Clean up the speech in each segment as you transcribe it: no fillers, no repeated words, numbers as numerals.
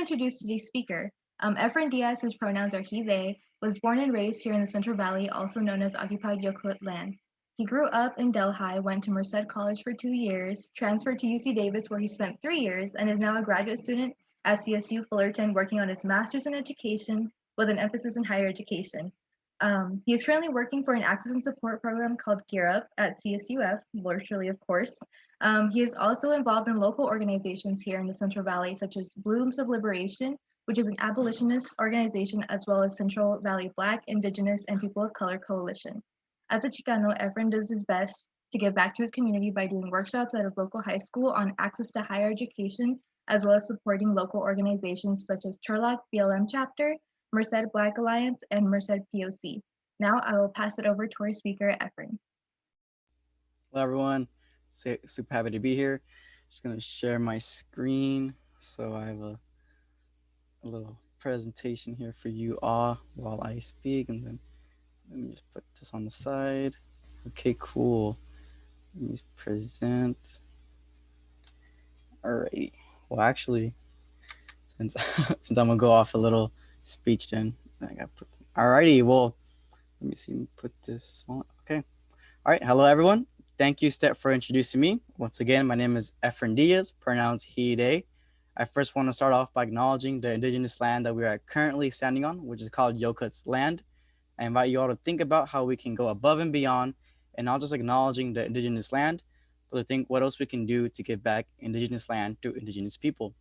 introduce today's speaker. Efren Diaz, whose pronouns are he, they, was born and raised here in the Central Valley, also known as occupied Yokut land. He grew up in Delhi, went to Merced College for 2 years, transferred to UC Davis, where he spent 3 years, and is now a graduate student at CSU Fullerton, working on his master's in education with an emphasis in higher education. He is currently working for an access and support program called Gear Up at CSUF, virtually, of course. He is also involved in local organizations here in the Central Valley, such as Blooms of Liberation, which is an abolitionist organization, as well as Central Valley Black, Indigenous, and People of Color Coalition. As a Chicano, Efren does his best to give back to his community by doing workshops at his local high school on access to higher education, as well as supporting local organizations such as Turlock BLM Chapter, Merced Black Alliance, and Merced POC. Now I will pass it over to our speaker, Efren. Hello everyone, super happy to be here. Just gonna share my screen. So I have a little presentation here for you all while I speak, and then let me just put this on the side. Okay, cool. Let me present. Alrighty. Well, actually, since since I'm gonna go off a little speech, then I got put. Alrighty. Well, let me see. Put this on. Okay. All right. Hello everyone. Thank you, Step, for introducing me. Once again, my name is Efren Diaz, pronouns he, they. I first want to start off by acknowledging the indigenous land that we are currently standing on, which is called Yokut's land. I invite you all to think about how we can go above and beyond and not just acknowledging the indigenous land, but to think what else we can do to give back indigenous land to indigenous people.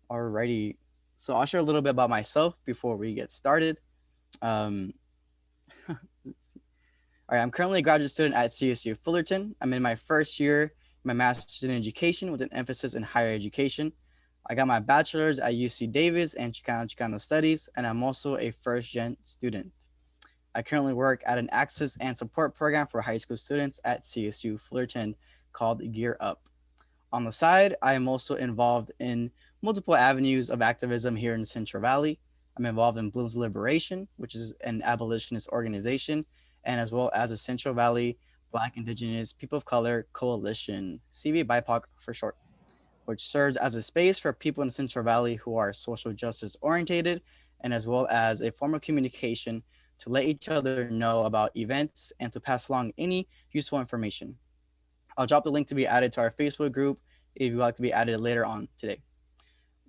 Alrighty. So I'll share a little bit about myself before we get started. Um, let's see. All right, I'm currently a graduate student at CSU Fullerton. I'm in my first year, my master's in education with an emphasis in higher education. I got my bachelor's at UC Davis and Chicano Studies, and I'm also a first-gen student. I currently work at an access and support program for high school students at CSU Fullerton called Gear Up. On the side, I am also involved in multiple avenues of activism here in the Central Valley. I'm involved in Blooms Liberation, which is an abolitionist organization, and as well as the Central Valley Black, Indigenous, People of Color Coalition, CV BIPOC for short, which serves as a space for people in the Central Valley who are social justice orientated, and as well as a form of communication to let each other know about events and to pass along any useful information. I'll drop the link to be added to our Facebook group if you'd like to be added later on today.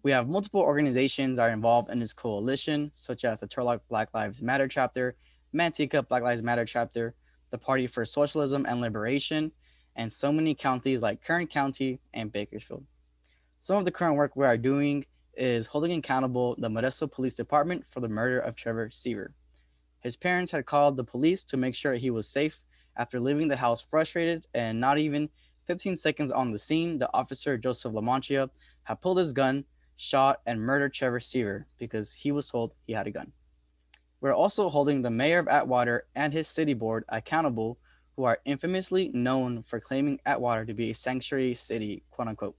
We have multiple organizations that are involved in this coalition, such as the Turlock Black Lives Matter chapter, Manteca Black Lives Matter chapter, the Party for Socialism and Liberation, and so many counties like Kern County and Bakersfield. Some of the current work we are doing is holding accountable the Modesto Police Department for the murder of Trevor Seaver. His parents had called the police to make sure he was safe after leaving the house frustrated, and not even 15 seconds on the scene, the officer Joseph Lamantia had pulled his gun, shot, and murdered Trevor Seaver because he was told he had a gun. We're also holding the mayor of Atwater and his city board accountable, who are infamously known for claiming Atwater to be a sanctuary city, quote unquote,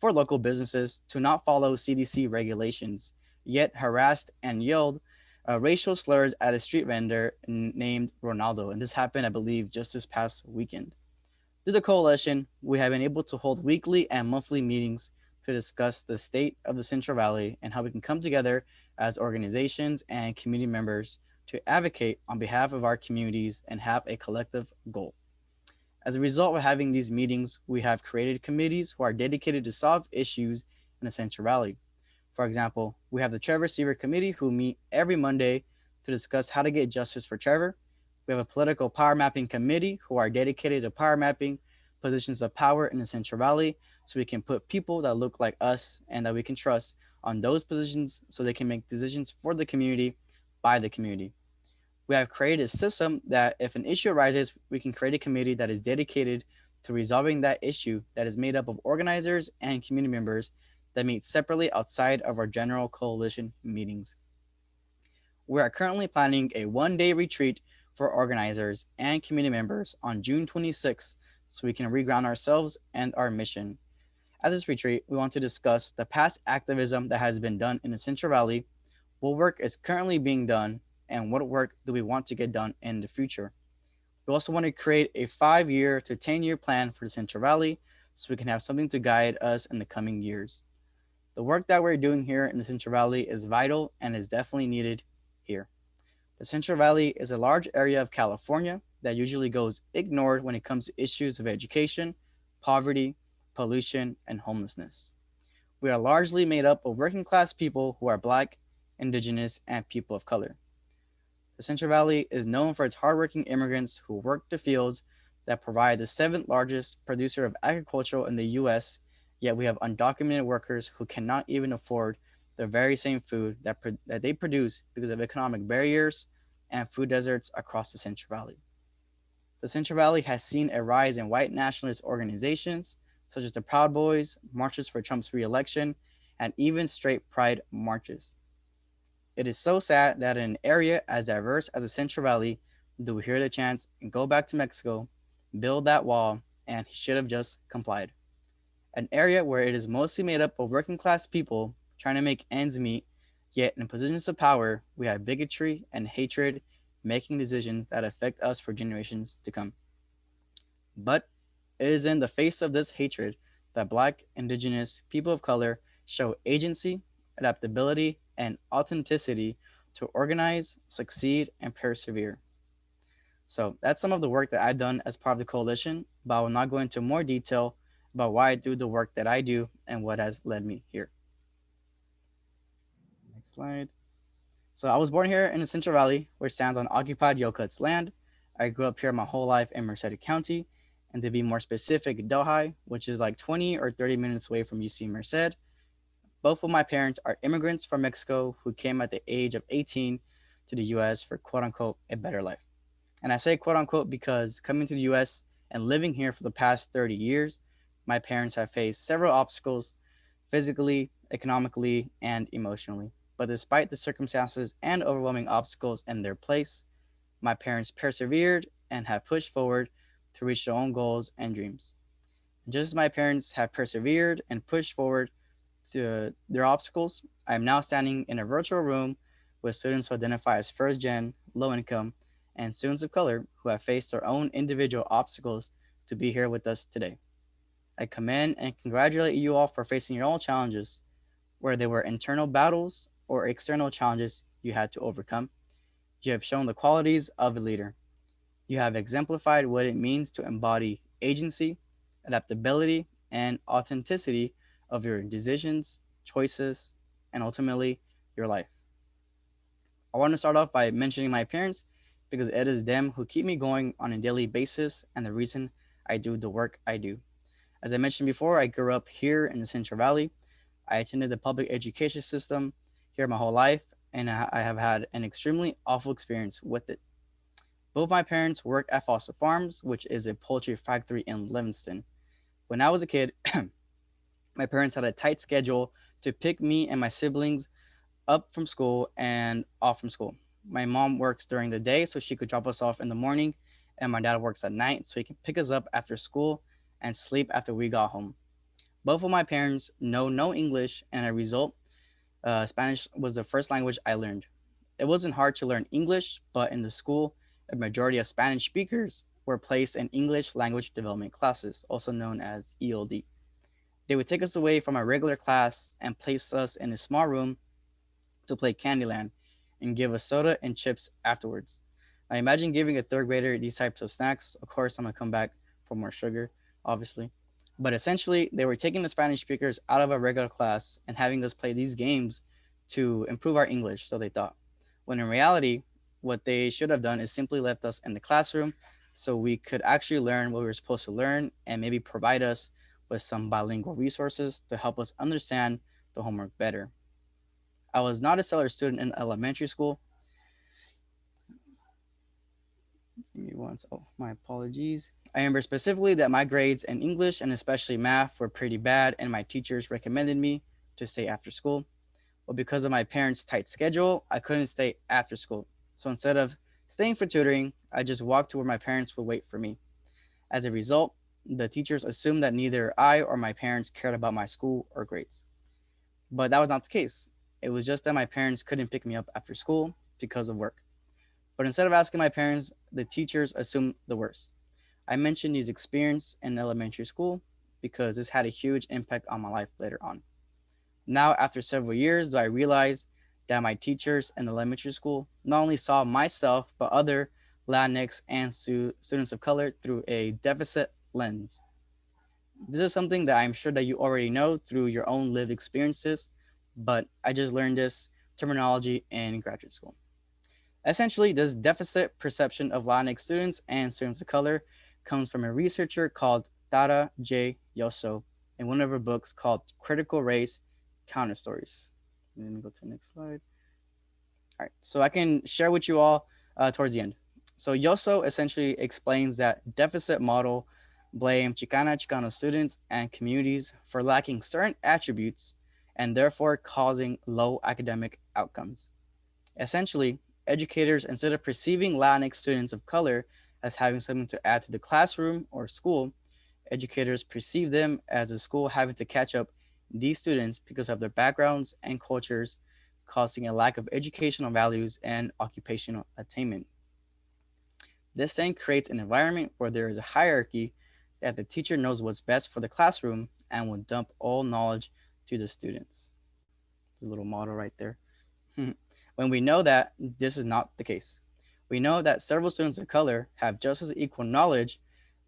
for local businesses to not follow CDC regulations, yet harassed and yelled racial slurs at a street vendor named Ronaldo. And this happened, I believe, just this past weekend. Through the coalition, we have been able to hold weekly and monthly meetings to discuss the state of the Central Valley and how we can come together as organizations and community members to advocate on behalf of our communities and have a collective goal. As a result of having these meetings, we have created committees who are dedicated to solve issues in the Central Valley. For example, we have the Trevor Seaver Committee who meet every Monday to discuss how to get justice for Trevor. We have a political power mapping committee who are dedicated to power mapping positions of power in the Central Valley so we can put people that look like us and that we can trust on those positions so they can make decisions for the community by the community. We have created a system that if an issue arises, we can create a committee that is dedicated to resolving that issue that is made up of organizers and community members that meet separately outside of our general coalition meetings. We are currently planning a one-day retreat for organizers and community members on June 26th so we can reground ourselves and our mission. At this retreat, we want to discuss the past activism that has been done in the Central Valley, what work is currently being done, and what work do we want to get done in the future. We also want to create a 5-year to 10-year plan for the Central Valley so we can have something to guide us in the coming years. The work that we're doing here in the Central Valley is vital and is definitely needed here. The Central Valley is a large area of California that usually goes ignored when it comes to issues of education, poverty, pollution, and homelessness. We are largely made up of working class people who are black, indigenous, and people of color. The Central Valley is known for its hardworking immigrants who work the fields that provide the seventh largest producer of agriculture in the US, yet we have undocumented workers who cannot even afford the very same food that they produce because of economic barriers and food deserts across the Central Valley. The Central Valley has seen a rise in white nationalist organizations such as the Proud Boys, marches for Trump's re-election, and even straight pride marches. It is so sad that in an area as diverse as the Central Valley, do we hear the chants and go back to Mexico, build that wall, and he should have just complied. An area where it is mostly made up of working class people trying to make ends meet, yet in positions of power, we have bigotry and hatred making decisions that affect us for generations to come. But it is in the face of this hatred that Black, Indigenous, people of color show agency, adaptability, and authenticity to organize, succeed, and persevere. So that's some of the work that I've done as part of the coalition, but I will not go into more detail about why I do the work that I do and what has led me here. Next slide. So I was born here in the Central Valley, which stands on occupied Yokuts land. I grew up here my whole life in Merced County, and to be more specific, Delhi, which is like 20 or 30 minutes away from UC Merced. Both of my parents are immigrants from Mexico who came at the age of 18 to the US for quote unquote a better life. And I say quote unquote because coming to the US and living here for the past 30 years, my parents have faced several obstacles physically, economically, and emotionally. But despite the circumstances and overwhelming obstacles in their place, my parents persevered and have pushed forward to reach their own goals and dreams. Just as my parents have persevered and pushed forward through their obstacles, I am now standing in a virtual room with students who identify as first gen, low income, and students of color who have faced their own individual obstacles to be here with us today. I commend and congratulate you all for facing your own challenges, where they were internal battles or external challenges you had to overcome. You have shown the qualities of a leader. You have exemplified what it means to embody agency, adaptability, and authenticity of your decisions, choices, and ultimately your life. I want to start off by mentioning my parents because it is them who keep me going on a daily basis and the reason I do the work I do. As I mentioned before, I grew up here in the Central Valley. I attended the public education system here my whole life, and I have had an extremely awful experience with it. Both my parents work at Foster Farms, which is a poultry factory in Livingston. When I was a kid, my parents had a tight schedule to pick me and my siblings up from school and off from school. My mom works during the day so she could drop us off in the morning, and my dad works at night so he can pick us up after school and sleep after we got home. Both of my parents know no English, and as a result, Spanish was the first language I learned. It wasn't hard to learn English, but in the school, a majority of Spanish speakers were placed in English language development classes, also known as ELD. They would take us away from our regular class and place us in a small room to play Candyland and give us soda and chips afterwards. I imagine giving a third grader these types of snacks. Of course, I'm gonna come back for more sugar, obviously. But essentially, they were taking the Spanish speakers out of our regular class and having us play these games to improve our English, so they thought. When in reality, what they should have done is simply left us in the classroom so we could actually learn what we were supposed to learn and maybe provide us with some bilingual resources to help us understand the homework better. I was not a stellar student in elementary school. Give me once. Oh, my apologies. I remember specifically that my grades in English and especially math were pretty bad, and my teachers recommended me to stay after school. But because of my parents' tight schedule, I couldn't stay after school. So instead of staying for tutoring, I just walked to where my parents would wait for me. As a result, the teachers assumed that neither I or my parents cared about my school or grades. But that was not the case. It was just that my parents couldn't pick me up after school because of work. But instead of asking my parents, the teachers assumed the worst. I mentioned these experiences in elementary school because this had a huge impact on my life later on. Now, after several years, do I realize that my teachers in elementary school not only saw myself, but other Latinx and students of color through a deficit lens. This is something that I'm sure that you already know through your own lived experiences, but I just learned this terminology in graduate school. Essentially, this deficit perception of Latinx students and students of color comes from a researcher called Tara J. Yoso in one of her books called Critical Race Counter Stories. Let me go to the next slide. All right, so I can share with you all towards the end. So Yoso essentially explains that deficit model blame Chicano students and communities for lacking certain attributes and therefore causing low academic outcomes. Essentially, educators, instead of perceiving Latinx students of color as having something to add to the classroom or school, educators perceive them as a school having to catch up these students because of their backgrounds and cultures, causing a lack of educational values and occupational attainment. This then creates an environment where there is a hierarchy that the teacher knows what's best for the classroom and will dump all knowledge to the students. There's a little model right there. When we know that this is not the case. We know that several students of color have just as equal knowledge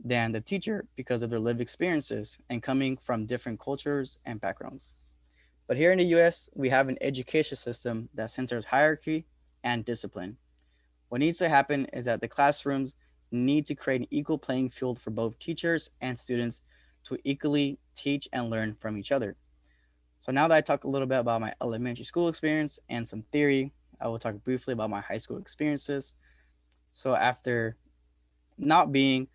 than the teacher because of their lived experiences and coming from different cultures and backgrounds. But here in the US, we have an education system that centers hierarchy and discipline. What needs to happen is that the classrooms need to create an equal playing field for both teachers and students to equally teach and learn from each other. So now that I talked a little bit about my elementary school experience and some theory, I will talk briefly about my high school experiences. So after not being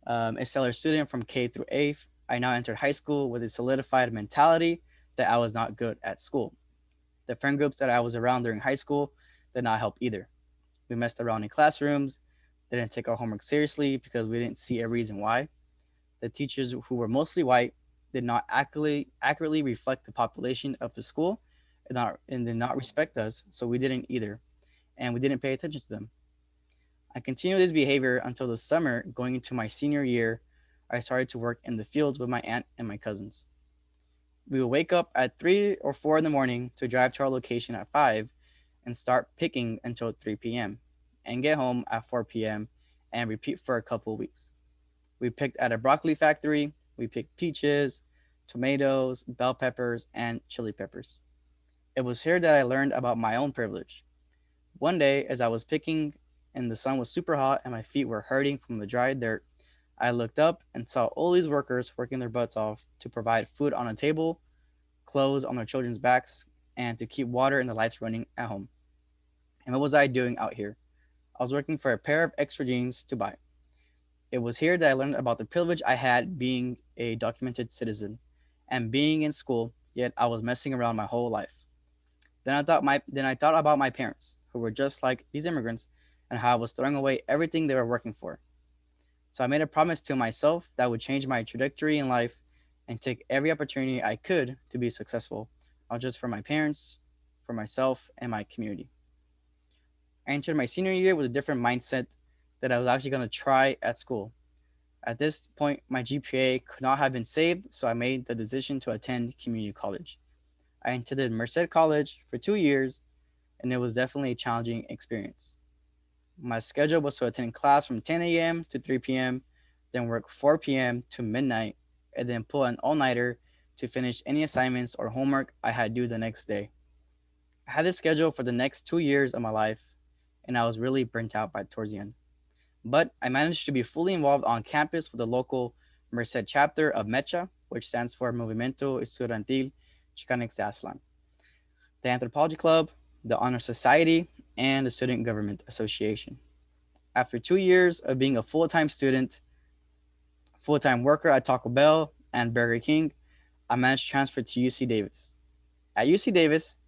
a stellar student from K through 8th, I now entered high school with a solidified mentality that I was not good at school. The friend groups that I was around during high school did not help either. We messed around in classrooms, didn't take our homework seriously because we didn't see a reason why. The teachers, who were mostly white, did not accurately reflect the population of the school and did not respect us, so we didn't either, and we didn't pay attention to them. I continued this behavior until the summer going into my senior year. I started to work in the fields with my aunt and my cousins. We would wake up at 3 or 4 in the morning to drive to our location at 5 and start picking until 3 p.m. and get home at 4 p.m. and repeat for a couple of weeks. We picked at a broccoli factory, we picked peaches, tomatoes, bell peppers, and chili peppers. It was here that I learned about my own privilege. One day, as I was picking and the sun was super hot and my feet were hurting from the dry dirt, I looked up and saw all these workers working their butts off to provide food on a table, clothes on their children's backs, and to keep water and the lights running at home. And what was I doing out here? I was working for a pair of extra jeans to buy. It was here that I learned about the privilege I had being a documented citizen and being in school, yet I was messing around my whole life. Then I thought about my parents, who were just like these immigrants, and how I was throwing away everything they were working for. So I made a promise to myself that I would change my trajectory in life and take every opportunity I could to be successful, not just for my parents, for myself, and my community. I entered my senior year with a different mindset that I was actually going to try at school. At this point, my GPA could not have been saved, so I made the decision to attend community college. I attended Merced College for 2 years, and it was definitely a challenging experience. My schedule was to attend class from 10 a.m. to 3 p.m., then work 4 p.m. to midnight, and then pull an all nighter to finish any assignments or homework I had due the next day. I had this schedule for the next 2 years of my life, and I was really burnt out by towards the end. But I managed to be fully involved on campus with the local Merced chapter of MECHA, which stands for Movimiento Estudiantil Chicanx de Aslan, the Anthropology Club, the Honor Society, and the Student Government Association. After 2 years of being a full-time student, full-time worker at Taco Bell and Burger King, I managed to transfer to UC Davis. At UC Davis,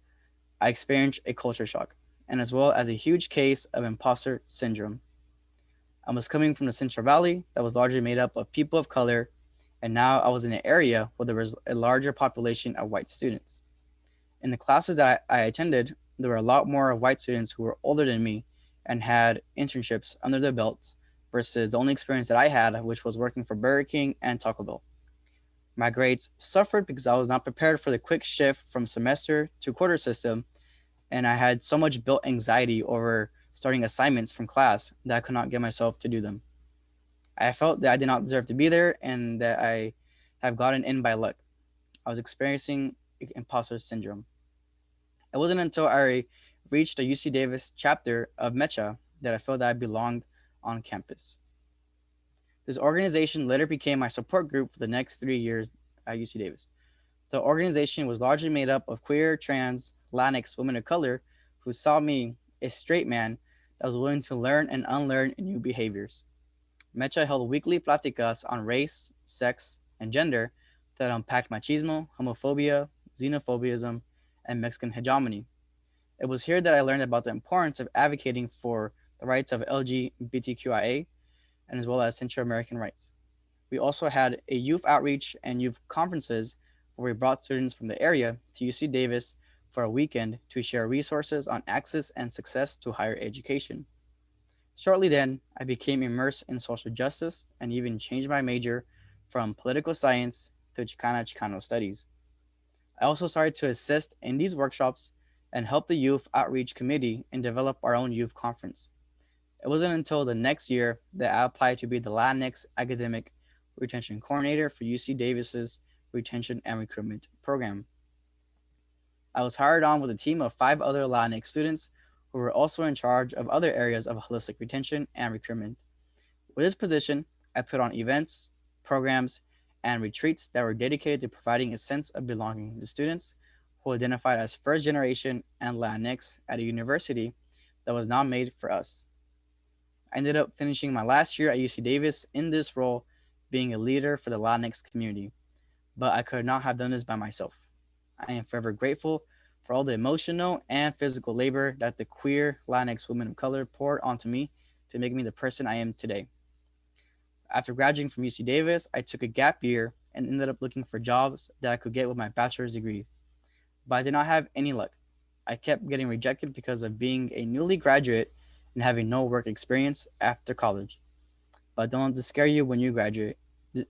I experienced a culture shock, and as well as a huge case of imposter syndrome. I was coming from the Central Valley that was largely made up of people of color, and now I was in an area where there was a larger population of white students. In the classes that I attended, there were a lot more white students who were older than me and had internships under their belts versus the only experience that I had, which was working for Burger King and Taco Bell. My grades suffered because I was not prepared for the quick shift from semester to quarter system, and I had so much built anxiety over starting assignments from class that I could not get myself to do them. I felt that I did not deserve to be there and that I have gotten in by luck. I was experiencing imposter syndrome. It wasn't until I reached the UC Davis chapter of Mecha that I felt that I belonged on campus. This organization later became my support group for the next 3 years at UC Davis. The organization was largely made up of queer, trans, Latinx women of color who saw me, a straight man, that was willing to learn and unlearn new behaviors. Mecha held weekly pláticas on race, sex, and gender that unpacked machismo, homophobia, xenophobia, and Mexican hegemony. It was here that I learned about the importance of advocating for the rights of LGBTQIA and as well as Central American rights. We also had a youth outreach and youth conferences where we brought students from the area to UC Davis for a weekend to share resources on access and success to higher education. Shortly then, I became immersed in social justice and even changed my major from political science to Chicano studies. I also started to assist in these workshops and help the youth outreach committee and develop our own youth conference. It wasn't until the next year that I applied to be the Latinx Academic Retention Coordinator for UC Davis's Retention and Recruitment Program. I was hired on with a team of 5 other Latinx students who were also in charge of other areas of holistic retention and recruitment. With this position, I put on events, programs, and retreats that were dedicated to providing a sense of belonging to students who identified as first generation and Latinx at a university that was not made for us. I ended up finishing my last year at UC Davis in this role, being a leader for the Latinx community, but I could not have done this by myself. I am forever grateful for all the emotional and physical labor that the queer Latinx women of color poured onto me to make me the person I am today. After graduating from UC Davis, I took a gap year and ended up looking for jobs that I could get with my bachelor's degree, but I did not have any luck. I kept getting rejected because of being a newly graduate and having no work experience after college. But don't let this scare you when you graduate.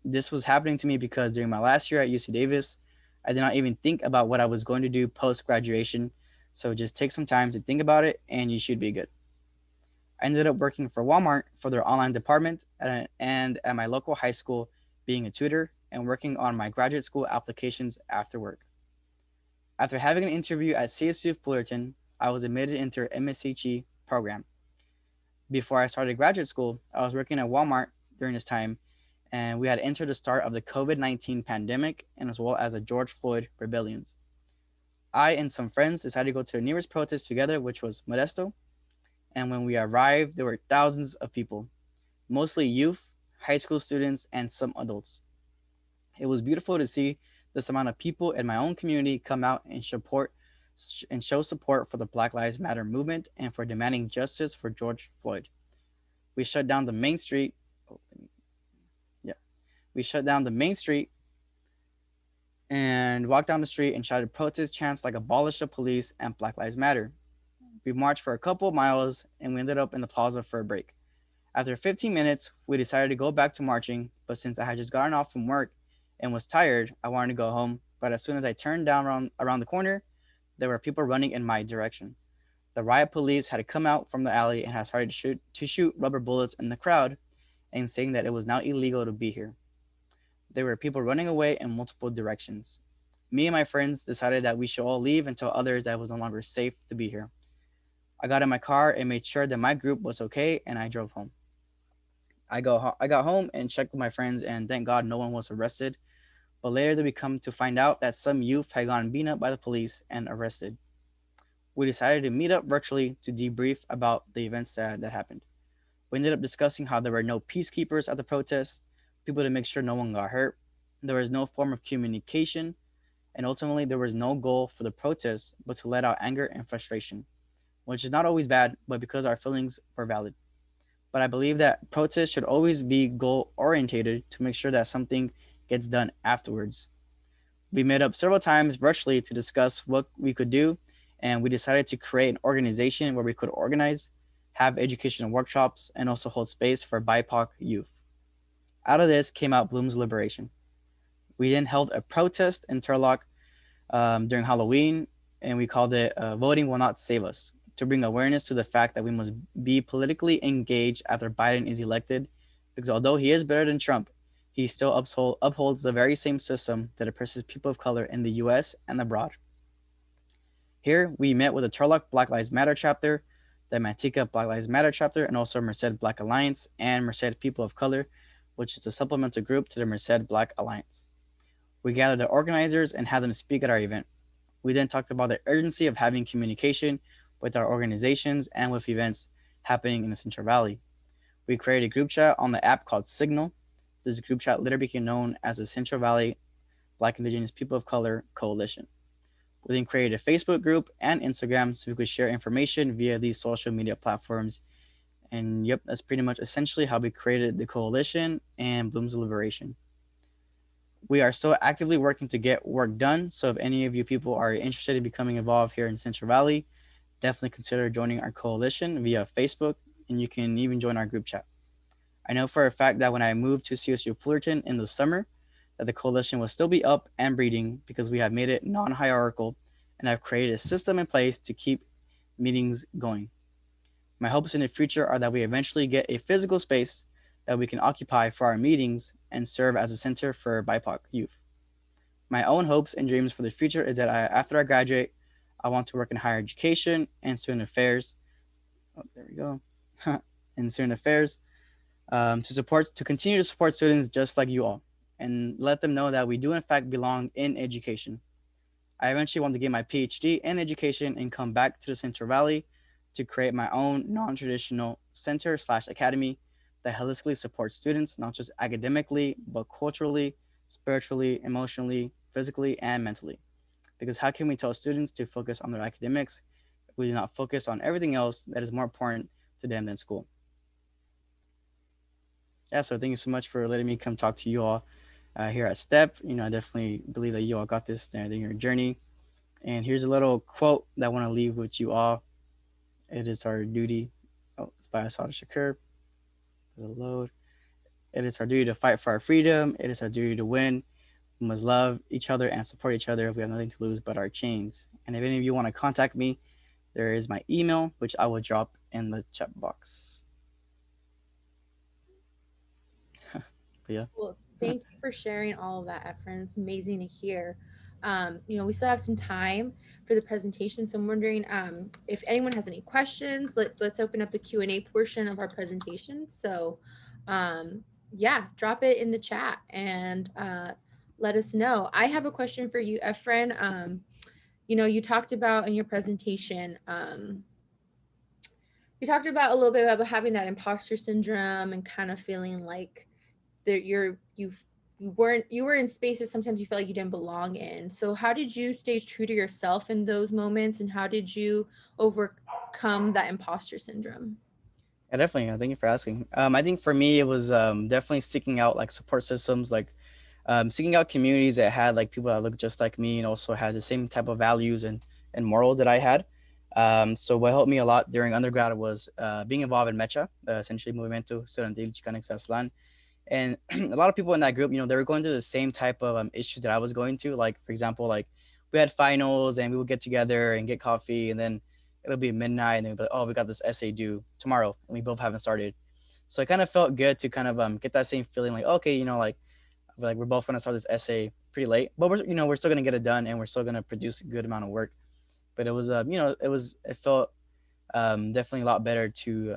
This was happening to me because during my last year at UC Davis, I did not even think about what I was going to do post graduation. So just take some time to think about it and you should be good. I ended up working for Walmart for their online department and at my local high school being a tutor and working on my graduate school applications after work. After having an interview at CSU Fullerton, I was admitted into their MSHE program. Before I started graduate school, I was working at Walmart during this time, and we had entered the start of the COVID-19 pandemic and as well as the George Floyd rebellions. I and some friends decided to go to the nearest protest together, which was Modesto, and when we arrived, there were thousands of people, mostly youth, high school students, and some adults. It was beautiful to see this amount of people in my own community come out and support and show support for the Black Lives Matter movement and for demanding justice for George Floyd. We shut down the main street. Oh, yeah, we shut down the main street and walked down the street and shouted protest chants like "Abolish the police" and "Black Lives Matter." We marched for a couple of miles and we ended up in the plaza for a break. After 15 minutes, we decided to go back to marching, but since I had just gotten off from work and was tired, I wanted to go home. But as soon as I turned down around the corner, there were people running in my direction. The riot police had come out from the alley and had started to shoot rubber bullets in the crowd and saying that it was now illegal to be here. There were people running away in multiple directions. Me and my friends decided that we should all leave and tell others that it was no longer safe to be here. I got in my car and made sure that my group was okay and I drove home. I got home and checked with my friends and thank God no one was arrested. But later did we come to find out that some youth had gotten beaten up by the police and arrested. We decided to meet up virtually to debrief about the events that happened. We ended up discussing how there were no peacekeepers at the protest, people to make sure no one got hurt, there was no form of communication, and ultimately there was no goal for the protest but to let out anger and frustration, which is not always bad, but because our feelings were valid. But I believe that protests should always be goal orientated to make sure that something gets done afterwards. We met up several times virtually to discuss what we could do, and we decided to create an organization where we could organize, have educational workshops, and also hold space for BIPOC youth. Out of this came out Bloom's Liberation. We then held a protest in Turlock during Halloween, and we called it "Voting Will Not Save Us" to bring awareness to the fact that we must be politically engaged after Biden is elected, because although he is better than Trump, he still upholds the very same system that oppresses people of color in the U.S. and abroad. Here, we met with the Turlock Black Lives Matter chapter, the Manteca Black Lives Matter chapter, and also Merced Black Alliance and Merced People of Color, which is a supplemental group to the Merced Black Alliance. We gathered the organizers and had them speak at our event. We then talked about the urgency of having communication with our organizations and with events happening in the Central Valley. We created a group chat on the app called Signal. This group chat later became known as the Central Valley Black Indigenous People of Color Coalition. We then created a Facebook group and Instagram so we could share information via these social media platforms. And yep, that's pretty much essentially how we created the coalition and Bloom's Liberation. We are still actively working to get work done. So if any of you people are interested in becoming involved here in Central Valley, definitely consider joining our coalition via Facebook, and you can even join our group chat. I know for a fact that when I moved to CSU Fullerton in the summer, that the coalition will still be up and breeding because we have made it non-hierarchical and have created a system in place to keep meetings going. My hopes in the future are that we eventually get a physical space that we can occupy for our meetings and serve as a center for BIPOC youth. My own hopes and dreams for the future is that after I graduate, I want to work in higher education and student affairs. Oh, there we go. In student affairs, to continue to support students just like you all, and let them know that we do in fact belong in education. I eventually want to get my PhD in education and come back to the Central Valley to create my own non-traditional center slash academy that holistically supports students, not just academically, but culturally, spiritually, emotionally, physically, and mentally. Because how can we tell students to focus on their academics if we do not focus on everything else that is more important to them than school? Yeah, so thank you so much for letting me come talk to you all here at STEP. I definitely believe that you all got this in your journey. And here's a little quote that I want to leave with you all. It is our duty. Oh, it's by Asada Shakur. It'll load. It is our duty to fight for our freedom. It is our duty to win. We must love each other and support each other. We have nothing to lose but our chains. And if any of you want to contact me, there is my email, which I will drop in the chat box. But yeah. Well, thank you for sharing all of that, Efren. It's amazing to hear. We still have some time for the presentation, so I'm wondering if anyone has any questions. Let's open up the Q&A portion of our presentation. So, yeah, drop it in the chat and let us know. I have a question for you, Efren. You talked about in your presentation. You talked about a little bit about having that imposter syndrome and kind of feeling like that you were in spaces sometimes you felt like you didn't belong in. So how did you stay true to yourself in those moments, and how did you overcome that imposter syndrome? Yeah, definitely. Thank you for asking. I think for me, it was definitely seeking out like support systems, like seeking out communities that had like people that looked just like me and also had the same type of values and morals that I had. So what helped me a lot during undergrad was being involved in MECHA, essentially Movimiento Estudiantil Chicano Exaslan. And a lot of people in that group, they were going through the same type of issues that I was going to. Like, for example, like we had finals and we would get together and get coffee, and then it'll be midnight and they'd be like, oh, we got this essay due tomorrow and we both haven't started. So it kind of felt good to kind of get that same feeling like, okay, like we're both going to start this essay pretty late, but we're still going to get it done and we're still going to produce a good amount of work. But it was, it felt definitely a lot better to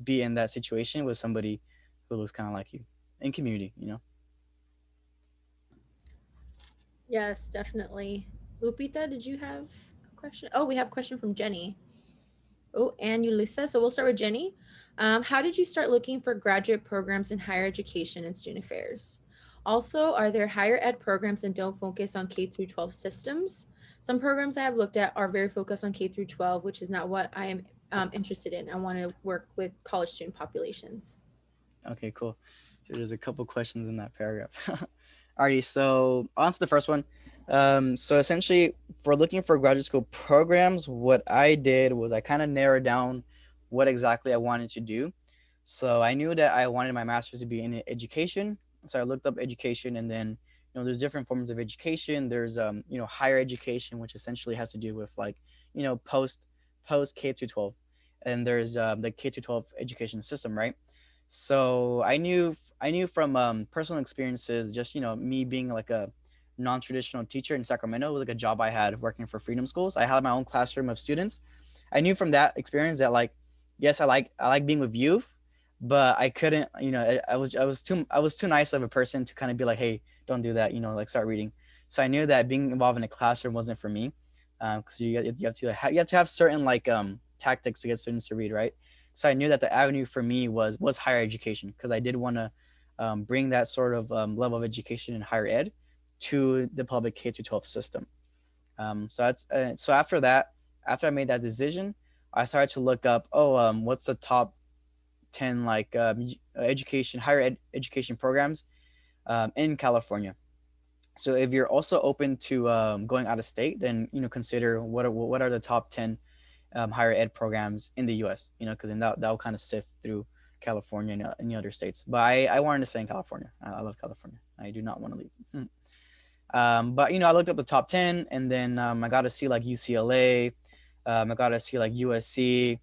be in that situation with somebody who looks kind of like you in community. Yes, definitely. Lupita, did you have a question? Oh, we have a question from Jenny. Oh, and Yulisa. So we'll start with Jenny. How did you start looking for graduate programs in higher education and student affairs? Also, are there higher ed programs that don't focus on K through 12 systems? Some programs I have looked at are very focused on K through 12, which is not what I am interested in. I want to work with college student populations. Okay, cool. So there's a couple questions in that paragraph. Alrighty, so on to the first one. So essentially, for looking for graduate school programs, what I did was I kind of narrowed down what exactly I wanted to do. So I knew that I wanted my master's to be in education. So I looked up education, and then there's different forms of education. There's higher education, which essentially has to do with like post K through 12, and there's the K through 12 education system, right? So I knew from personal experiences, just me being like a non-traditional teacher in Sacramento. It was like a job I had working for Freedom Schools. I had my own classroom of students. I knew from that experience that like, yes, I like being with youth, but I couldn't, I was too nice of a person to kind of be like, hey, don't do that, like start reading. So I knew that being involved in a classroom wasn't for me, because you have to have certain like tactics to get students to read, right? So I knew that the avenue for me was higher education, because I did want to bring that sort of level of education in higher ed to the public K through 12 system. So after that, after I made that decision, I started to look up, what's the top 10 like education programs in California. So if you're also open to going out of state, then consider what are the top 10 higher ed programs in the U.S. Because then that'll kind of sift through California and any other states. But I wanted to stay in California. I love California. I do not want to leave. But I looked up the top 10, and then I got to see like UCLA. I got to see like USC,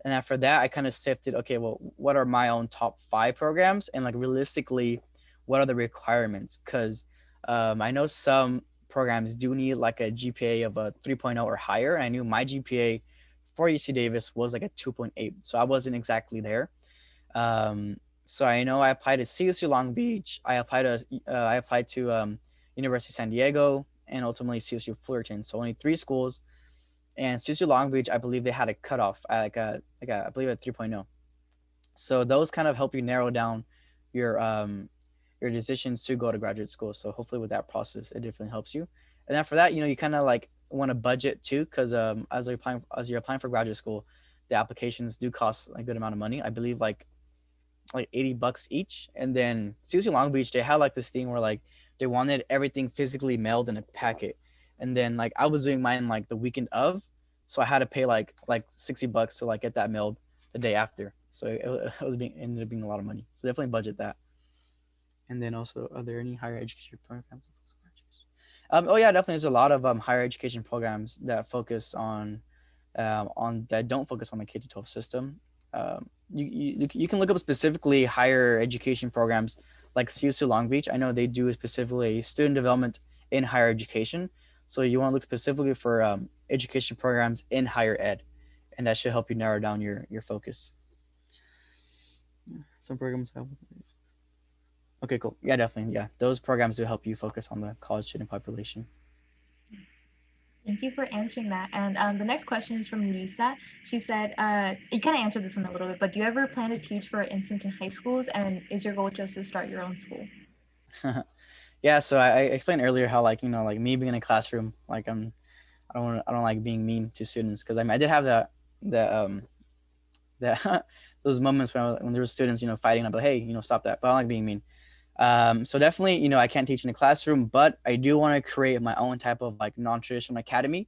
and after that, I kind of sifted. Okay, well, what are my own top 5 programs, and like realistically, what are the requirements? Because I know some programs do need like a GPA of a 3.0 or higher. I knew my GPA for UC Davis was like a 2.8, so I wasn't exactly there. So I know I applied to CSU Long Beach. I applied to University of San Diego, and ultimately CSU Fullerton. So only 3 schools. And CSU Long Beach, I believe they had a cutoff at I believe at 3.0. So those kind of help you narrow down your um your decisions to go to graduate school. So hopefully with that process, it definitely helps you. And after that, you kind of like want to budget too, because as you're applying for graduate school, the applications do cost a good amount of money. I believe like $80 each. And then CSU Long Beach, they had like this thing where like they wanted everything physically mailed in a packet. And then like I was doing mine like the weekend of, so I had to pay like $60 to like get that mailed the day after. So it was being ended up being a lot of money. So definitely budget that. And then also, are there any higher education programs? Oh yeah, definitely. There's a lot of higher education programs that focus on that don't focus on the K to 12 system. You can look up specifically higher education programs like CSU Long Beach. I know they do specifically student development in higher education. So you want to look specifically for education programs in higher ed, and that should help you narrow down your focus. Some programs have. Okay, cool. Yeah, definitely. Yeah, those programs do help you focus on the college student population. Thank you for answering that. And the next question is from Lisa. She said, you kind of answered this in a little bit, but do you ever plan to teach, for instance, in high schools? And is your goal just to start your own school? Yeah, so I explained earlier how like like me being in a classroom, like I don't like being mean to students, because I did have that those moments when there were students fighting. I'm like, hey, stop that. But I don't like being mean. So definitely, I can't teach in a classroom, but I do want to create my own type of like non-traditional academy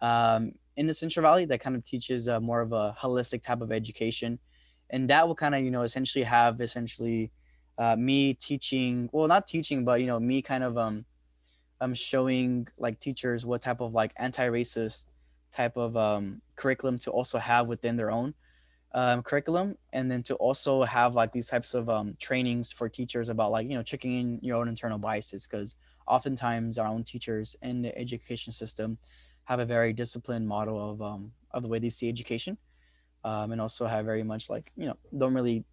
in the Central Valley that kind of teaches more of a holistic type of education, and that will kind of essentially have me teaching, well, not teaching, but me kind of showing like teachers what type of like anti-racist type of curriculum to also have within their own curriculum, and then to also have like these types of trainings for teachers about like checking in your own internal biases, because oftentimes our own teachers in the education system have a very disciplined model of the way they see education, and also have very much like don't really,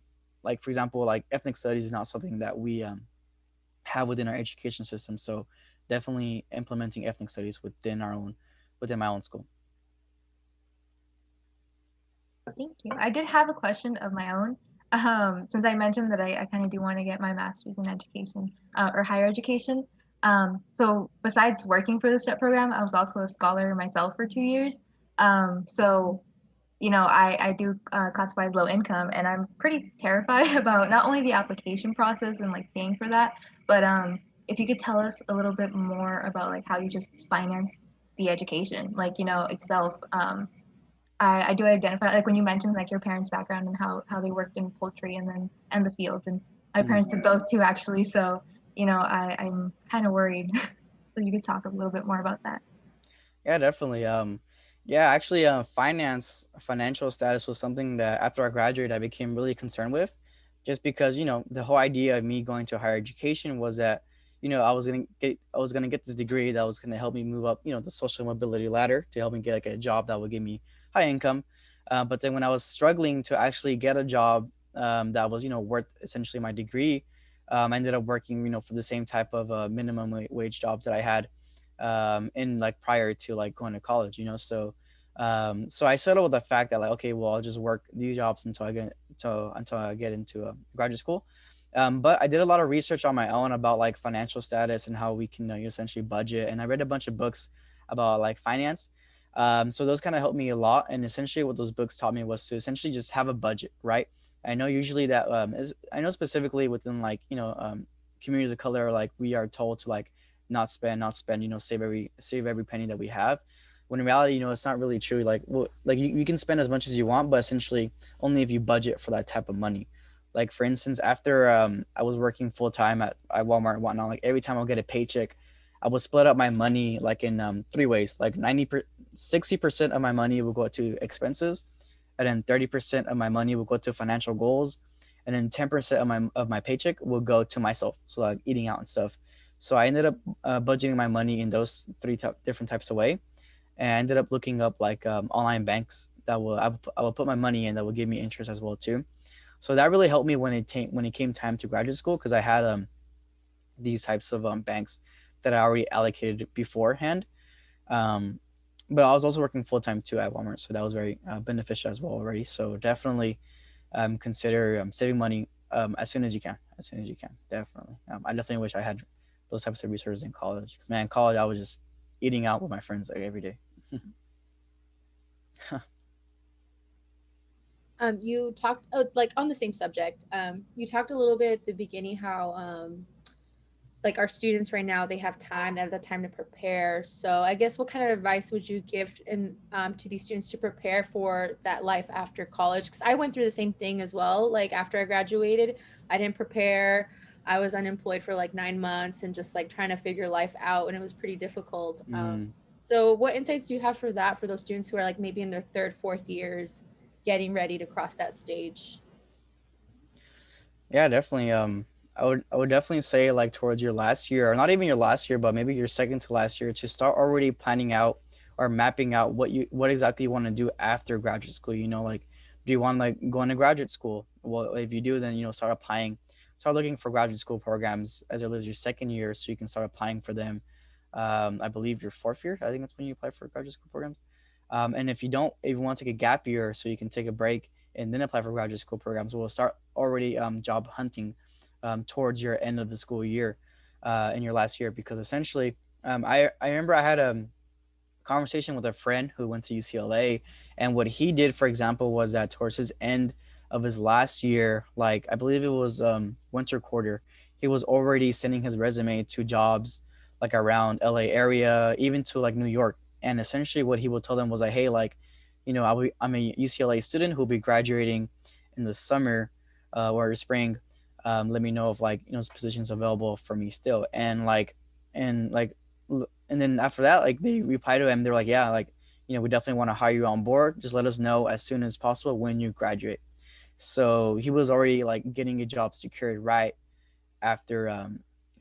like for example, like ethnic studies is not something that we have within our education system. So definitely implementing ethnic studies within my own school. Thank you. I did have a question of my own. Since I mentioned that I kind of do want to get my master's in education or higher education. So besides working for the STEP program, I was also a scholar myself for 2 years. So I do classify as low income, and I'm pretty terrified about not only the application process and like paying for that, but if you could tell us a little bit more about like how you just finance the education, like itself. I do identify, like when you mentioned like your parents' background and how they worked in poultry and the fields, and my Mhm. parents did both too actually. So I'm kind of worried. So you could talk a little bit more about that. Yeah, definitely. Yeah, actually, financial status was something that after I graduated, I became really concerned with, just because the whole idea of me going to higher education was that I was gonna get this degree that was gonna help me move up, the social mobility ladder to help me get like a job that would give me high income. But then when I was struggling to actually get a job that was worth essentially my degree, I ended up working for the same type of minimum wage jobs that I had in like prior to like going to college, so I settled with the fact that like, okay, well, I'll just work these jobs until I get into graduate school. But I did a lot of research on my own about like financial status and how we can essentially budget, and I read a bunch of books about like finance. So those kind of helped me a lot, and essentially what those books taught me was to essentially just have a budget, right? I know usually that I know specifically within like communities of color, like we are told to like not spend, save every penny that we have. When in reality, it's not really true. Like, well, like you can spend as much as you want, but essentially only if you budget for that type of money. Like for instance, after I was working full time at Walmart and whatnot, like every time I'll get a paycheck, I would split up my money like in three ways. Like 60% of my money will go to expenses, and then 30% of my money will go to financial goals, and then 10% of my paycheck will go to myself, so like eating out and stuff. So I ended up budgeting my money in those different types of way, and I ended up looking up like online banks that I will put my money in that will give me interest as well too. So that really helped me when it came time to graduate school, because I had these types of banks that I already allocated beforehand. um, but I was also working full time too at Walmart, so that was very beneficial as well already. So definitely consider saving money as soon as you can. As soon as you can, definitely. I definitely wish I had those types of resources in college. Because man, in college I was just eating out with my friends like every day. You talked like on the same subject. You talked a little bit at the beginning how like our students right now, they have the time to prepare. So I guess what kind of advice would you give in to these students to prepare for that life after college? Because I went through the same thing as well. Like after I graduated, I didn't prepare. I was unemployed for like 9 months and just like trying to figure life out, and it was pretty difficult. Mm, So what insights do you have for that, for those students who are like maybe in their third, fourth years getting ready to cross that stage? yeah, definitely. I would definitely say like towards your last year, or not even your last year, but maybe your second to last year, to start already planning out or mapping out what exactly you want to do after graduate school. Like, do you want to like go into graduate school? Well, if you do, then start looking for graduate school programs as early as your second year, so you can start applying for them. I believe your fourth year. I think that's when you apply for graduate school programs. And if you want to take a gap year, so you can take a break and then apply for graduate school programs, we'll start already job hunting towards your end of the school year in your last year. Because essentially, I remember I had a conversation with a friend who went to UCLA, and what he did, for example, was that towards his end of his last year, like I believe it was winter quarter, he was already sending his resume to jobs like around LA area, even to like New York. And essentially, what he would tell them was like, hey, like, I'm a UCLA student who'll be graduating in the summer or spring. Let me know if like positions available for me still. And and then after that, like they reply to him, they're like, yeah, like we definitely want to hire you on board. Just let us know as soon as possible when you graduate. So he was already like getting a job secured right after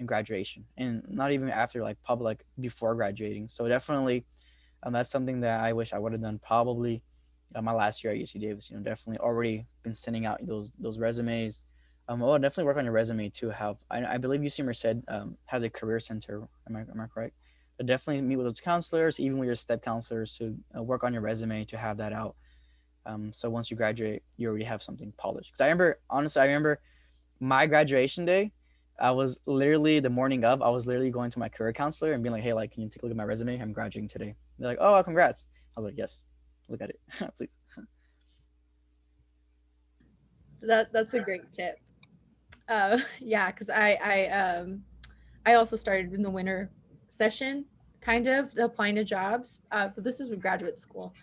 graduation, and not even after like public before graduating. So definitely, that's something that I wish I would have done probably my last year at UC Davis. Definitely already been sending out those resumes. Definitely work on your resume too. I believe UC Merced has a career center. Am I correct? But definitely meet with those counselors, even with your step counselors, to work on your resume to have that out. So once you graduate, you already have something polished. Because I remember my graduation day. I was literally the morning of. I was literally going to my career counselor and being like, "Hey, like, can you take a look at my resume? I'm graduating today." They're like, "Oh, congrats!" I was like, "Yes, look at it, please." That's a great tip. Yeah, because I also started in the winter session, kind of applying to jobs. But this is with graduate school.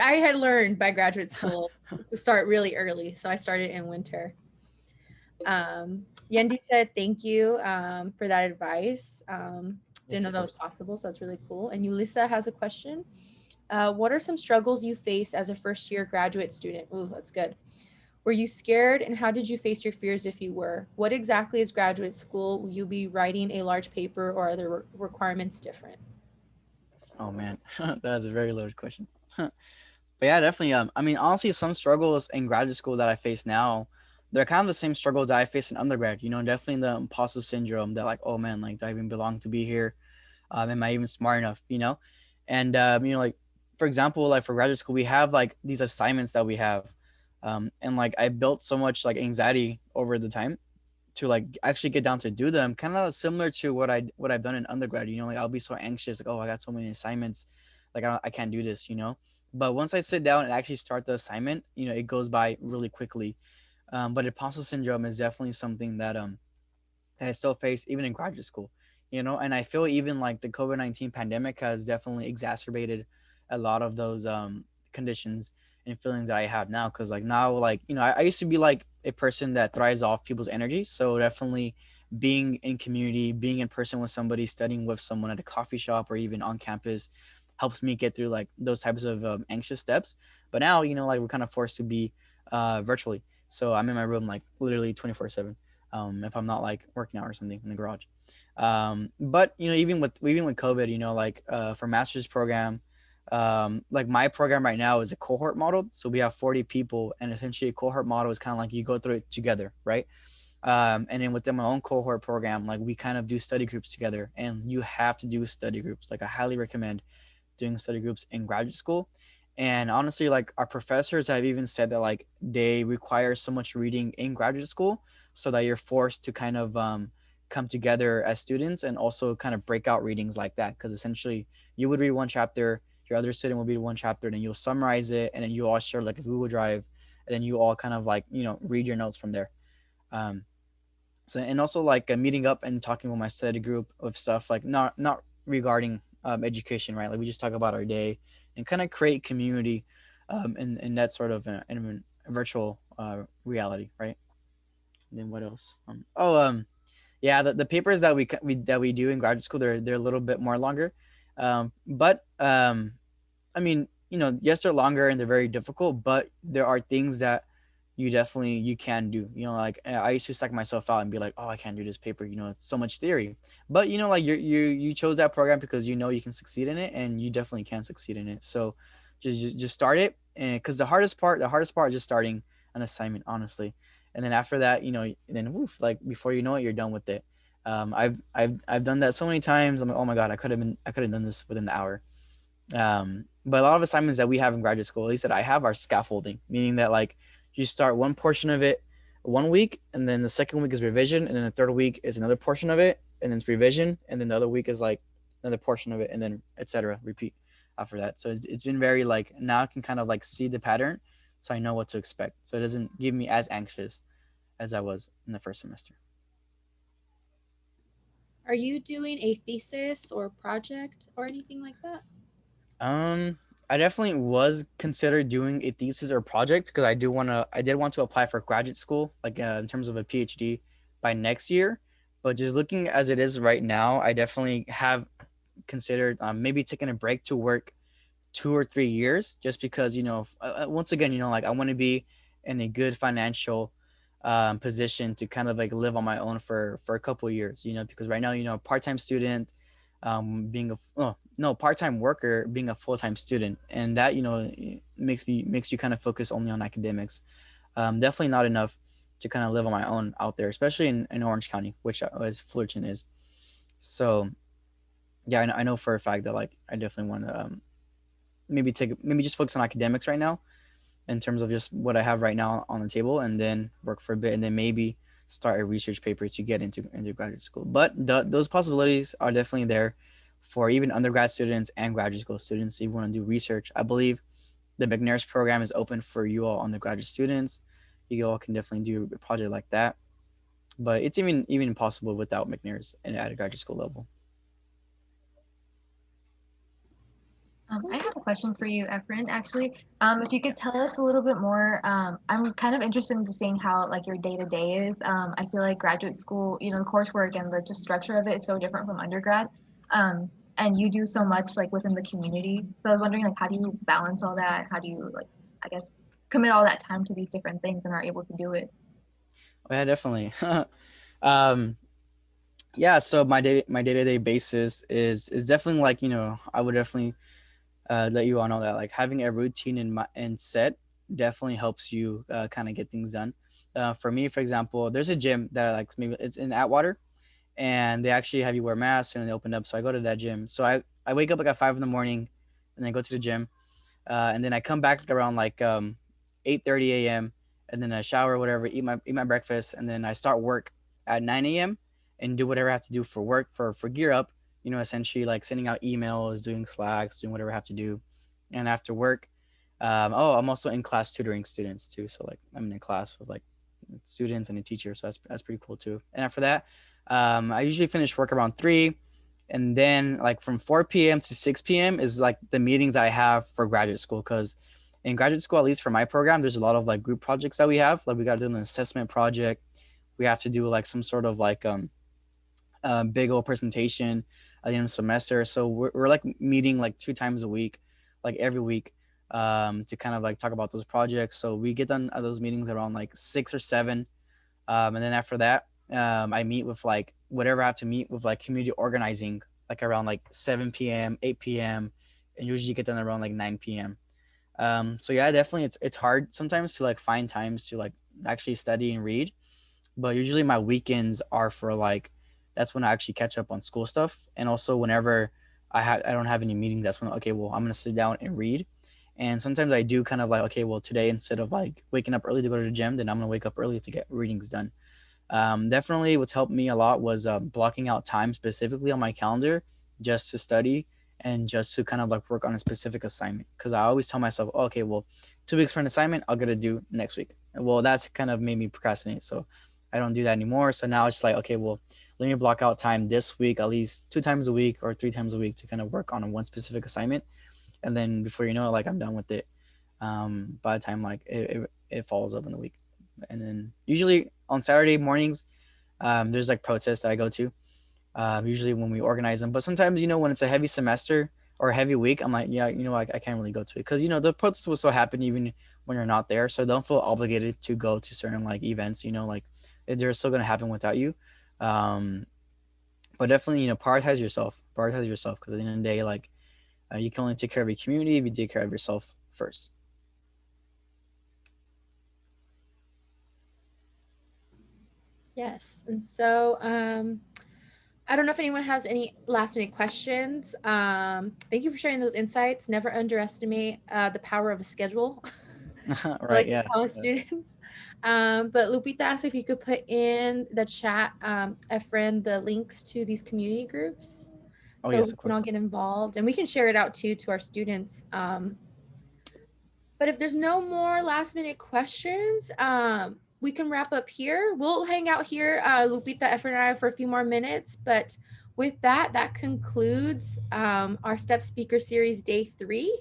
I had learned by graduate school to start really early, so I started in winter. Yendi said thank you for that advice. Didn't Yes, know of that was course. possible, so that's really cool. And Yulisa has a question. What are some struggles you face as a first year graduate student? Ooh, that's good. Were you scared, and how did you face your fears if you were? What exactly is graduate school? Will you be writing a large paper, or are the requirements different? Oh man, that's a very loaded question. But yeah, definitely. I mean, honestly, some struggles in graduate school that I face now, they're kind of the same struggles that I faced in undergrad. You know, definitely the imposter syndrome that like, oh man, like do I even belong to be here? Am I even smart enough? You know, and you know, like for example, like for graduate school, we have like these assignments that we have, and like I built so much like anxiety over the time to like actually get down to do them, kind of similar to what I've done in undergrad. You know, like I'll be so anxious, like, oh, I got so many assignments, like I can't do this, you know. But once I sit down and actually start the assignment, you know, it goes by really quickly. But imposter syndrome is definitely something that I still face even in graduate school, you know. And I feel even like the COVID-19 pandemic has definitely exacerbated a lot of those conditions and feelings that I have now. Cause like now, like, you know, I used to be like a person that thrives off people's energy. So definitely being in community, being in person with somebody, studying with someone at a coffee shop or even on campus helps me get through like those types of anxious steps. But now, you know, like we're kind of forced to be virtually. So I'm in my room like literally 24/7 if I'm not like working out or something in the garage. But you know, even with COVID, you know, like for master's program, like my program right now is a cohort model. So we have 40 people, and essentially a cohort model is kind of like you go through it together, right? And then within my own cohort program, like we kind of do study groups together, and you have to do study groups. Like I highly recommend doing study groups in graduate school. And honestly, like our professors have even said that like they require so much reading in graduate school so that you're forced to kind of come together as students and also kind of break out readings like that. Because essentially you would read one chapter, your other student will read one chapter, and then you'll summarize it, and then you all share like a Google Drive, and then you all kind of like, you know, read your notes from there. Um, so and also like meeting up and talking with my study group of stuff like not regarding education, right? Like we just talk about our day and kind of create community in that sort of in a virtual reality, right? And then what else? Yeah, the papers that we do in graduate school, they're a little bit more longer, but I mean, you know, yes, they're longer and they're very difficult, but there are things that you can do. You know, like I used to psych myself out and be like, oh, I can't do this paper. You know, it's so much theory. But you know, like you chose that program because you know you can succeed in it, and you definitely can succeed in it. So just start it, and because the hardest part is just starting an assignment, honestly. And then after that, you know, then woof, like before you know it, you're done with it. I've done that so many times. I'm like, oh my god, I could have done this within the hour. But a lot of assignments that we have in graduate school, at least that I have, are scaffolding, meaning that like you start one portion of it one week, and then the second week is revision, and then the third week is another portion of it, and then it's revision, and then the other week is like another portion of it, and then etc. Repeat after that. So it's been very like now I can kind of like see the pattern, so I know what to expect. So it doesn't give me as anxious as I was in the first semester. Are you doing a thesis or project or anything like that? Um, I definitely was considered doing a thesis or project because I did want to apply for graduate school, like in terms of a PhD by next year. But just looking as it is right now, I definitely have considered maybe taking a break to work 2 or 3 years, just because you know, once again, you know, like I want to be in a good financial position to kind of like live on my own for a couple of years, you know, because right now, you know, part-time student, being a oh, no part-time worker, being a full-time student, and that, you know, makes you kind of focus only on academics. Definitely not enough to kind of live on my own out there, especially in Orange County, which as Fullerton is. So yeah, I know for a fact that like I definitely want to maybe just focus on academics right now in terms of just what I have right now on the table, and then work for a bit, and then maybe start a research paper to get into graduate school. But those possibilities are definitely there for even undergrad students and graduate school students. If you want to do research, I believe the McNair's program is open for you all undergraduate students. You all can definitely do a project like that. But it's even possible without McNair's and at a graduate school level. I have a question for you, Efren. Actually, if you could tell us a little bit more, I'm kind of interested into seeing how like your day to day is. I feel like graduate school, the coursework and the just structure of it is so different from undergrad. Um, and you do so much like within the community. So I was wondering like how do you balance all that? How do you like, I guess, commit all that time to these different things and are able to do it? Oh, yeah, definitely. um, yeah, so my day to day basis is definitely like I would definitely let you all know that like having a routine in set definitely helps you kind of get things done. For me, for example, there's a gym that I like, maybe it's in Atwater, and they actually have you wear masks and they open up. So I go to that gym. So I wake up like at 5 in the morning, and then go to the gym, and then I come back like around like 8:30 a.m. and then I shower, whatever, eat my breakfast, and then I start work at 9 a.m. and do whatever I have to do for work for gear up. Essentially like sending out emails, doing Slacks, doing whatever I have to do, and after work, I'm also in class tutoring students too. So like I'm in a class with like students and a teacher, so that's pretty cool too. And after that, I usually finish work around 3, and then like from 4 p.m. to 6 p.m. is like the meetings I have for graduate school. Because in graduate school, at least for my program, there's a lot of like group projects that we have. Like we got to do an assessment project. We have to do like some sort of like big old presentation at the end of the semester. So we're like meeting like 2 times a week, like every week, to kind of like talk about those projects. So we get done at those meetings around like 6 or 7, and then after that, I meet with like whatever I have to meet with like community organizing, like around like 7 p.m., 8 p.m., and usually get done around like 9 p.m. So yeah, definitely it's hard sometimes to like find times to like actually study and read, but usually my weekends are for like that's when I actually catch up on school stuff, and also whenever I don't have any meetings, that's when okay, well I'm gonna sit down and read. And sometimes I do kind of like okay, well today instead of like waking up early to go to the gym, then I'm gonna wake up early to get readings done. Definitely, what's helped me a lot was blocking out time specifically on my calendar just to study and just to kind of like work on a specific assignment. Because I always tell myself, oh, okay, well, 2 weeks for an assignment, I'll get to do next week. Well, that's kind of made me procrastinate. So I don't do that anymore. So now it's like, okay, well, let me block out time this week, at least 2 times a week or 3 times a week to kind of work on a one specific assignment. And then before you know it, like I'm done with it. By the time like it falls up in the week. And then usually on Saturday mornings, there's like protests that I go to. Usually when we organize them, but sometimes when it's a heavy semester or a heavy week, I'm like, yeah, I can't really go to it because the protests will still happen even when you're not there. So don't feel obligated to go to certain like events. Like they're still gonna happen without you. Um, but definitely, prioritize yourself. Prioritize yourself because at the end of the day, like you can only take care of your community if you take care of yourself first. Yes. And so I don't know if anyone has any last minute questions. Thank you for sharing those insights. Never underestimate the power of a schedule. I Right? like to Yeah. tell students. But Lupita asked if you could put in the chat, Efren, the links to these community groups Oh so yes, we of can all course. get involved. And we can share it out too to our students. But if there's no more last minute questions, we can wrap up here. We'll hang out here, Lupita, Efren, and I, for a few more minutes. But with that, that concludes our Step Speaker Series Day 3.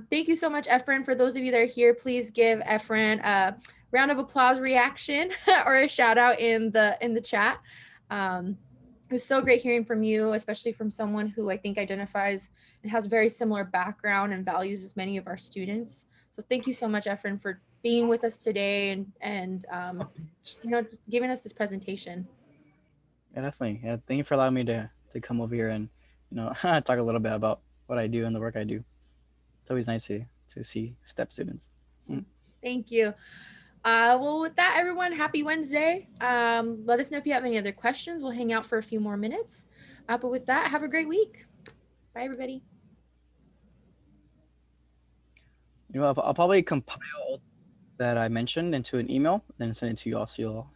Thank you so much, Efren. For those of you that are here, please give Efren a round of applause reaction or a shout out in the chat. It was so great hearing from you, especially from someone who I think identifies and has very similar background and values as many of our students. So thank you so much, Efren, for being with us today and just giving us this presentation. Yeah, definitely. Yeah, thank you for allowing me to come over here and talk a little bit about what I do and the work I do. It's always nice to see STEP students. Thank you. Well, with that, everyone, happy Wednesday. Let us know if you have any other questions. We'll hang out for a few more minutes. But with that, have a great week. Bye, everybody. I'll probably compile all that I mentioned into an email, then send it to you all so you'll